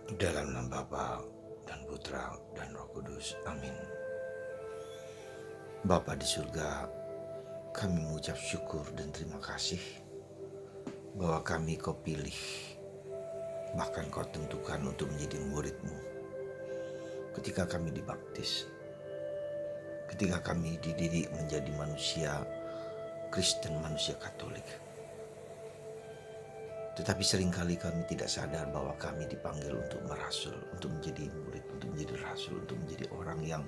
Dalam nama Bapa dan Putra dan Roh Kudus. Amin. Bapa di surga, kami mengucap syukur dan terima kasih bahwa kami Kau pilih, bahkan Kau tentukan untuk menjadi murid-Mu. Ketika kami dibaptis, ketika kami dididik menjadi manusia Kristen, manusia Katolik. Tetapi seringkali kami tidak sadar bahwa kami dipanggil untuk merasul, untuk menjadi murid, untuk menjadi rasul, untuk menjadi orang yang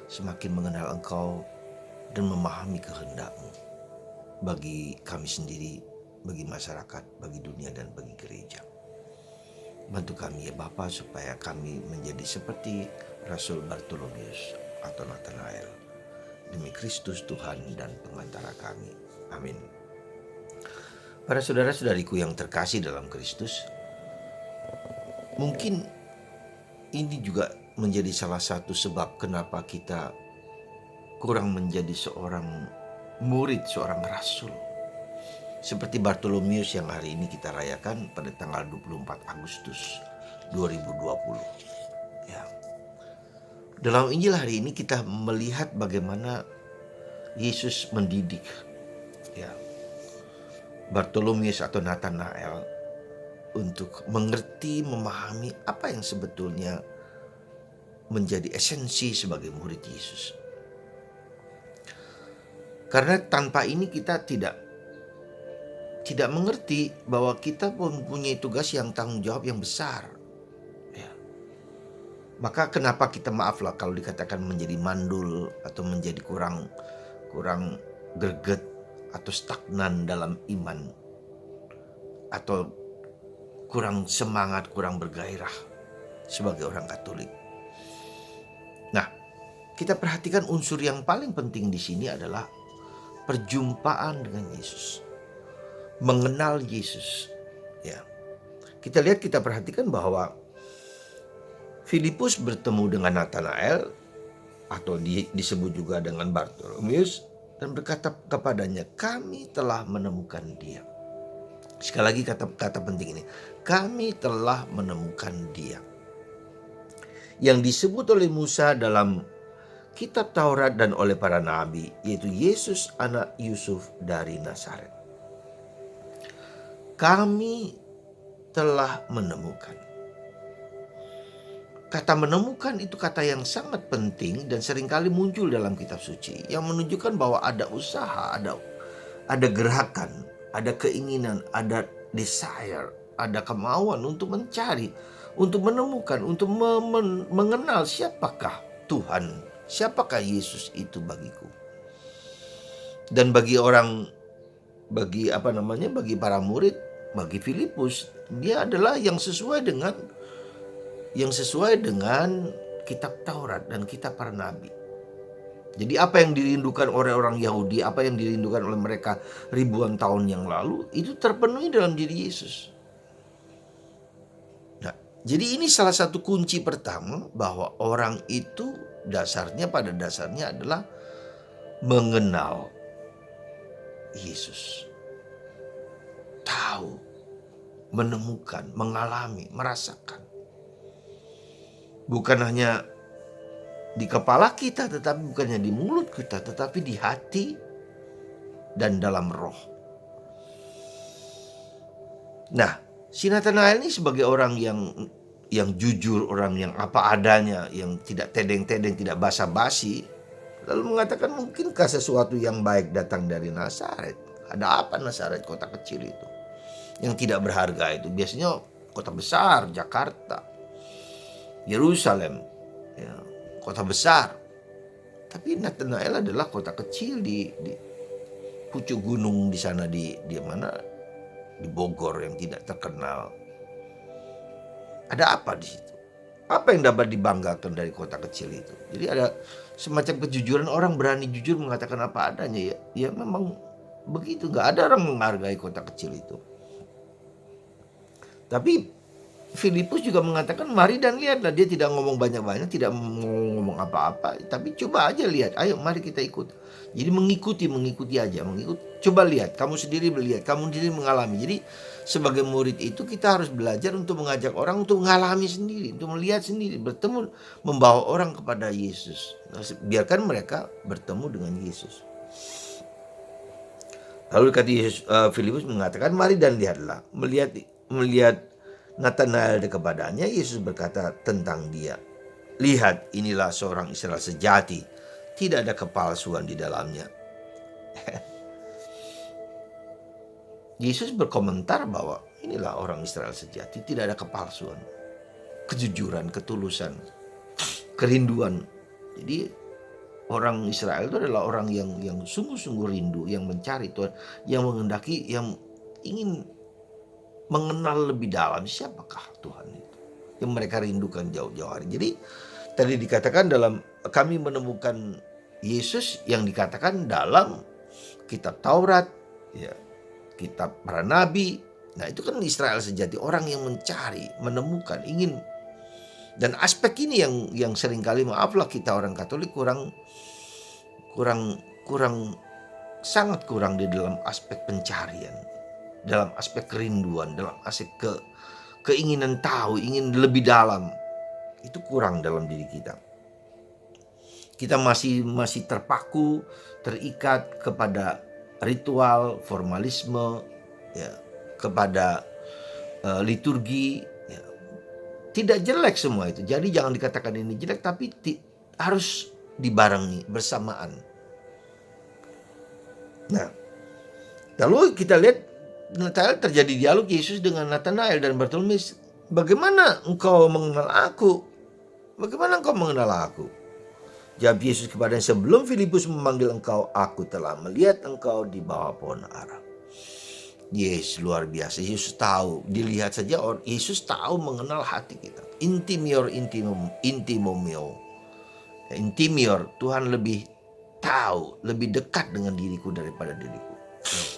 semakin mengenal Engkau dan memahami kehendak-Mu bagi kami sendiri, bagi masyarakat, bagi dunia, dan bagi gereja. Bantu kami ya Bapa supaya kami menjadi seperti Rasul Bartolomeus atau Nathanael. Demi Kristus Tuhan dan pengantara kami. Amin. Para saudara-saudariku yang terkasih dalam Kristus, mungkin ini juga menjadi salah satu sebab kenapa kita kurang menjadi seorang murid, seorang rasul. Seperti Bartolomeus yang hari ini kita rayakan pada tanggal 24 Agustus 2020. Ya. Dalam Injil hari ini kita melihat bagaimana Yesus mendidik ya Bartolomeus atau Nathanael untuk mengerti, memahami apa yang sebetulnya menjadi esensi sebagai murid Yesus. Karena tanpa ini kita tidak mengerti bahwa kita mempunyai tugas yang tanggung jawab yang besar. Ya. Maka kenapa kita maaflah kalau dikatakan menjadi mandul atau menjadi kurang greget atau stagnan dalam iman, atau kurang semangat, kurang bergairah sebagai orang Katolik. Nah, kita perhatikan unsur yang paling penting di sini adalah perjumpaan dengan Yesus, mengenal Yesus. Ya, kita lihat, kita perhatikan bahwa Filipus bertemu dengan Nathanael atau disebut juga dengan Bartolomeus dan berkata kepadanya, "Kami telah menemukan Dia." Sekali lagi kata penting ini, kami telah menemukan Dia. Yang disebut oleh Musa dalam kitab Taurat dan oleh para nabi, yaitu Yesus anak Yusuf dari Nazaret. Kami telah menemukan. Kata menemukan itu kata yang sangat penting dan seringkali muncul dalam kitab suci, yang menunjukkan bahwa ada usaha, ada gerakan, ada keinginan, ada desire, ada kemauan untuk mencari, untuk menemukan, untuk mengenal siapakah Tuhan, siapakah Yesus itu bagiku. Dan bagi para murid, bagi Filipus, dia adalah yang sesuai dengan kitab Taurat dan kitab para nabi. Jadi apa yang dirindukan oleh orang Yahudi, apa yang dirindukan oleh mereka ribuan tahun yang lalu, itu terpenuhi dalam diri Yesus. Nah, jadi ini salah satu kunci pertama bahwa orang itu pada dasarnya adalah mengenal Yesus. Tahu, menemukan, mengalami, merasakan. Bukan hanya di kepala kita, tetapi bukan hanya di mulut kita, tetapi di hati dan dalam roh. Nah, si Nathanael ini sebagai orang yang jujur, orang yang apa adanya, yang tidak tedeng-tedeng, tidak basa-basi, lalu mengatakan, mungkinkah sesuatu yang baik datang dari Nazaret? Ada apa Nazaret, kota kecil itu, yang tidak berharga itu? Biasanya kota besar, Jakarta, Yerusalem, ya, kota besar. Tapi Nathanael adalah kota kecil di pucuk gunung di sana, di mana, di Bogor yang tidak terkenal. Ada apa di situ? Apa yang dapat dibanggakan dari kota kecil itu? Jadi ada semacam kejujuran, orang berani jujur mengatakan apa adanya. Ya memang begitu, nggak ada orang menghargai kota kecil itu. Tapi Filipus juga mengatakan, mari dan lihatlah. Dia tidak ngomong banyak-banyak, tidak ngomong apa-apa, tapi coba aja lihat, ayo mari kita ikut. Jadi mengikuti aja, coba lihat, kamu sendiri melihat, kamu sendiri mengalami. Jadi sebagai murid itu kita harus belajar untuk mengajak orang untuk mengalami sendiri, untuk melihat sendiri, bertemu, membawa orang kepada Yesus. Nah, biarkan mereka bertemu dengan Yesus. Lalu kata Yesus, Filipus mengatakan, mari dan lihatlah. Melihat Nathanael kepadanya, Yesus berkata tentang dia, lihat, inilah seorang Israel sejati, tidak ada kepalsuan di dalamnya. Yesus berkomentar bahwa inilah orang Israel sejati, tidak ada kepalsuan, kejujuran, ketulusan, kerinduan. Jadi orang Israel itu adalah orang yang sungguh-sungguh rindu, yang mencari Tuhan, yang menghendaki, yang ingin mengenal lebih dalam siapakah Tuhan itu, yang mereka rindukan jauh-jauh hari. Jadi tadi dikatakan dalam kami menemukan Yesus yang dikatakan dalam kitab Taurat, ya, kitab para nabi. Nah, itu kan Israel sejati, orang yang mencari, menemukan, ingin. Dan aspek ini yang seringkali, maaflah, kita orang Katolik sangat kurang di dalam aspek pencarian, dalam aspek kerinduan, dalam aspek keinginan tahu, ingin lebih dalam. Itu kurang dalam diri kita. Kita masih terpaku, terikat kepada ritual, formalisme, ya, kepada liturgi. Ya. Tidak jelek semua itu. Jadi jangan dikatakan ini jelek, tapi harus dibarengi bersamaan. Nah, lalu kita lihat Nathanael, terjadi dialog Yesus dengan Nathanael dan Bartolomeus. Bagaimana engkau mengenal aku? Bagaimana engkau mengenal aku? Jawab Yesus kepadanya, sebelum Filipus memanggil engkau, aku telah melihat engkau di bawah pohon ara. Yes, luar biasa. Yesus tahu, dilihat saja Yesus tahu mengenal hati kita. Intimior, intimomio. Intimior, Tuhan lebih tahu, lebih dekat dengan diriku daripada diriku.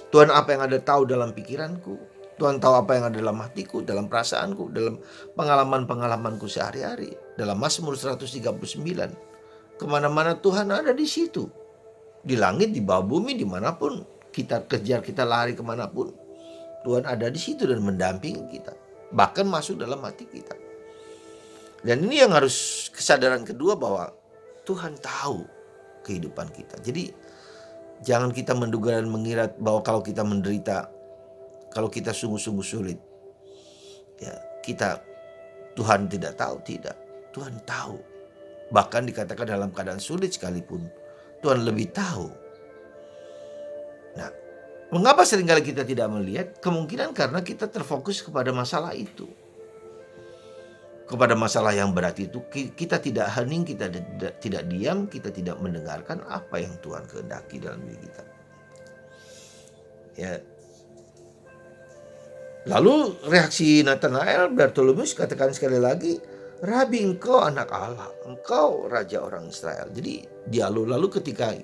Tuhan apa yang ada tahu dalam pikiranku. Tuhan tahu apa yang ada dalam hatiku, dalam perasaanku, dalam pengalaman-pengalamanku sehari-hari. Dalam Mazmur 139. Kemana-mana Tuhan ada di situ. Di langit, di bawah bumi, dimanapun kita kejar, kita lari kemanapun, Tuhan ada di situ dan mendampingi kita. Bahkan masuk dalam hati kita. Dan ini yang harus kesadaran kedua, bahwa Tuhan tahu kehidupan kita. Jadi jangan kita menduga dan mengira bahwa kalau kita menderita, kalau kita sungguh-sungguh sulit, ya Tuhan tidak tahu. Tidak, Tuhan tahu. Bahkan dikatakan dalam keadaan sulit sekalipun, Tuhan lebih tahu. Nah, mengapa seringkali kita tidak melihat? Kemungkinan karena kita terfokus kepada masalah itu. Kepada masalah yang berat itu, kita tidak hening, kita tidak diam, kita tidak mendengarkan apa yang Tuhan kehendaki dalam diri kita. Ya. Lalu reaksi Nathanael, Bartolomeus katakan sekali lagi, Rabi, engkau anak Allah, engkau raja orang Israel. Jadi lalu ketika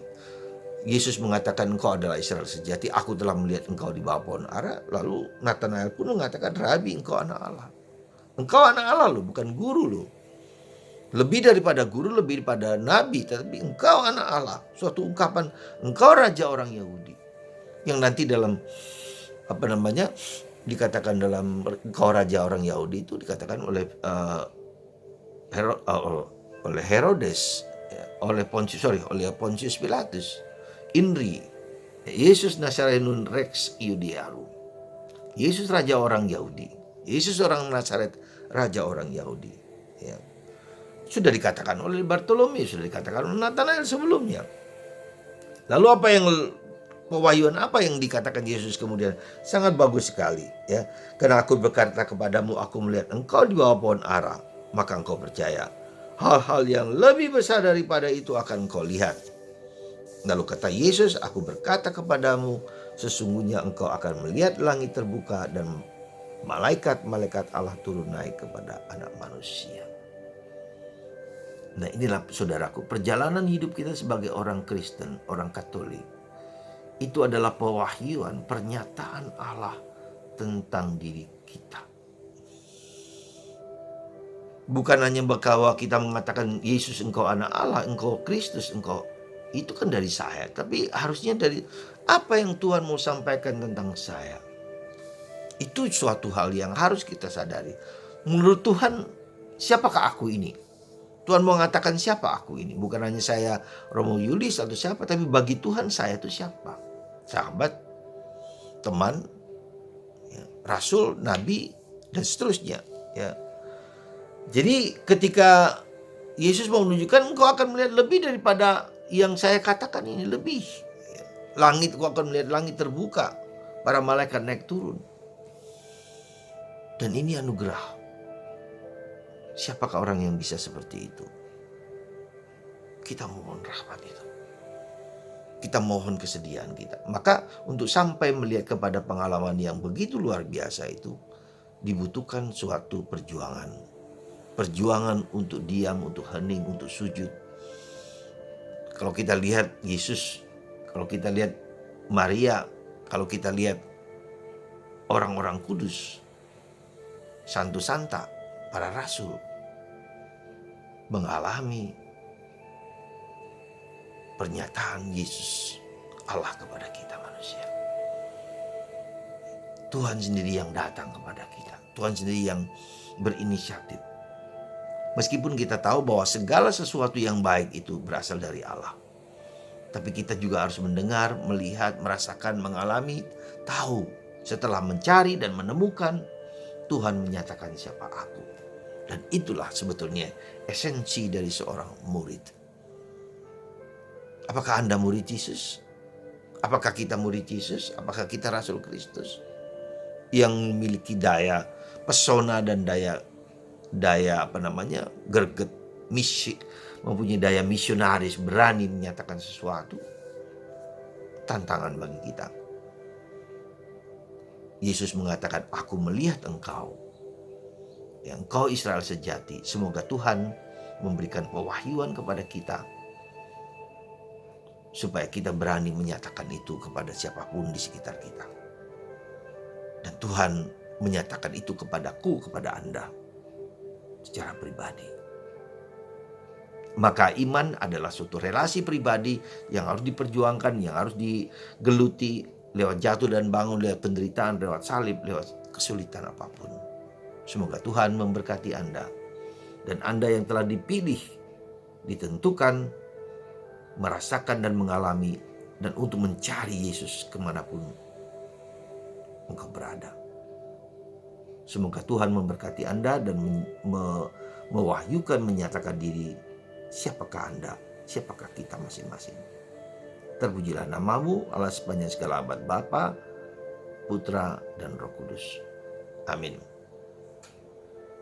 Yesus mengatakan engkau adalah Israel sejati, aku telah melihat engkau di bawah pohon ara, lalu Nathanael pun mengatakan, Rabi, engkau anak Allah. Engkau anak Allah loh, bukan guru loh. Lebih daripada guru, lebih daripada nabi, tetapi engkau anak Allah. Suatu ungkapan, engkau raja orang Yahudi. Yang nanti dalam dikatakan dalam engkau raja orang Yahudi itu dikatakan oleh Herodes, oleh Pontius Pilatus, Inri, Yesus Nazarenun Rex Iudearum. Yesus raja orang Yahudi. Yesus orang Nazaret, raja orang Yahudi. Ya. Sudah dikatakan oleh Bartolomeus, sudah dikatakan oleh Nathanael sebelumnya. Lalu pewahyuan apa yang dikatakan Yesus kemudian? Sangat bagus sekali, ya. Karena aku berkata kepadamu, aku melihat engkau di bawah pohon ara, maka engkau percaya. Hal-hal yang lebih besar daripada itu akan engkau lihat. Lalu kata Yesus, aku berkata kepadamu, sesungguhnya engkau akan melihat langit terbuka dan malaikat-malaikat Allah turun naik kepada anak manusia. Nah, inilah saudaraku, perjalanan hidup kita sebagai orang Kristen, orang Katolik. Itu adalah pewahyuan, pernyataan Allah tentang diri kita. Bukan hanya bahwa kita mengatakan Yesus engkau anak Allah, engkau Kristus, engkau, itu kan dari saya. Tapi harusnya dari apa yang Tuhan mau sampaikan tentang saya. Itu suatu hal yang harus kita sadari. Menurut Tuhan, siapakah aku ini? Tuhan mau mengatakan siapa aku ini? Bukan hanya saya Romo Yulis atau siapa, tapi bagi Tuhan saya itu siapa? Sahabat, teman, ya, rasul, nabi, dan seterusnya. Ya. Jadi ketika Yesus mau menunjukkan, engkau akan melihat lebih daripada yang saya katakan ini, lebih. Ya. Langit, engkau akan melihat langit terbuka, para malaikat naik turun. Dan ini anugerah. Siapakah orang yang bisa seperti itu? Kita mohon rahmat itu. Kita mohon kesediaan kita. Maka untuk sampai melihat kepada pengalaman yang begitu luar biasa itu, dibutuhkan suatu perjuangan. Perjuangan untuk diam, untuk hening, untuk sujud. Kalau kita lihat Yesus, kalau kita lihat Maria, kalau kita lihat orang-orang kudus, santo santa, para rasul, mengalami pernyataan Yesus Allah kepada kita manusia. Tuhan sendiri yang datang kepada kita. Tuhan sendiri yang berinisiatif. Meskipun kita tahu bahwa segala sesuatu yang baik itu berasal dari Allah. Tapi kita juga harus mendengar, melihat, merasakan, mengalami, tahu. Setelah mencari dan menemukan, Tuhan menyatakan siapa aku. Dan itulah sebetulnya esensi dari seorang murid. Apakah Anda murid Yesus? Apakah kita murid Yesus? Apakah kita Rasul Kristus? Yang memiliki daya pesona dan daya greget, misi, mempunyai daya misionaris, berani menyatakan sesuatu. Tantangan bagi kita. Yesus mengatakan, aku melihat engkau. Yang engkau Israel sejati. Semoga Tuhan memberikan pewahyuan kepada kita, supaya kita berani menyatakan itu kepada siapapun di sekitar kita. Dan Tuhan menyatakan itu kepadaku, kepada Anda secara pribadi. Maka iman adalah suatu relasi pribadi yang harus diperjuangkan, yang harus digeluti lewat jatuh dan bangun, lewat penderitaan, lewat salib, lewat kesulitan apapun. Semoga Tuhan memberkati Anda. Dan Anda yang telah dipilih, ditentukan, merasakan dan mengalami, dan untuk mencari Yesus kemanapun engkau berada. Semoga Tuhan memberkati Anda dan mewahyukan, menyatakan diri, siapakah Anda, siapakah kita masing-masing. Terpujilah namamu Allah sepanjang segala abad, Bapa, Putra, dan Roh Kudus. Amin.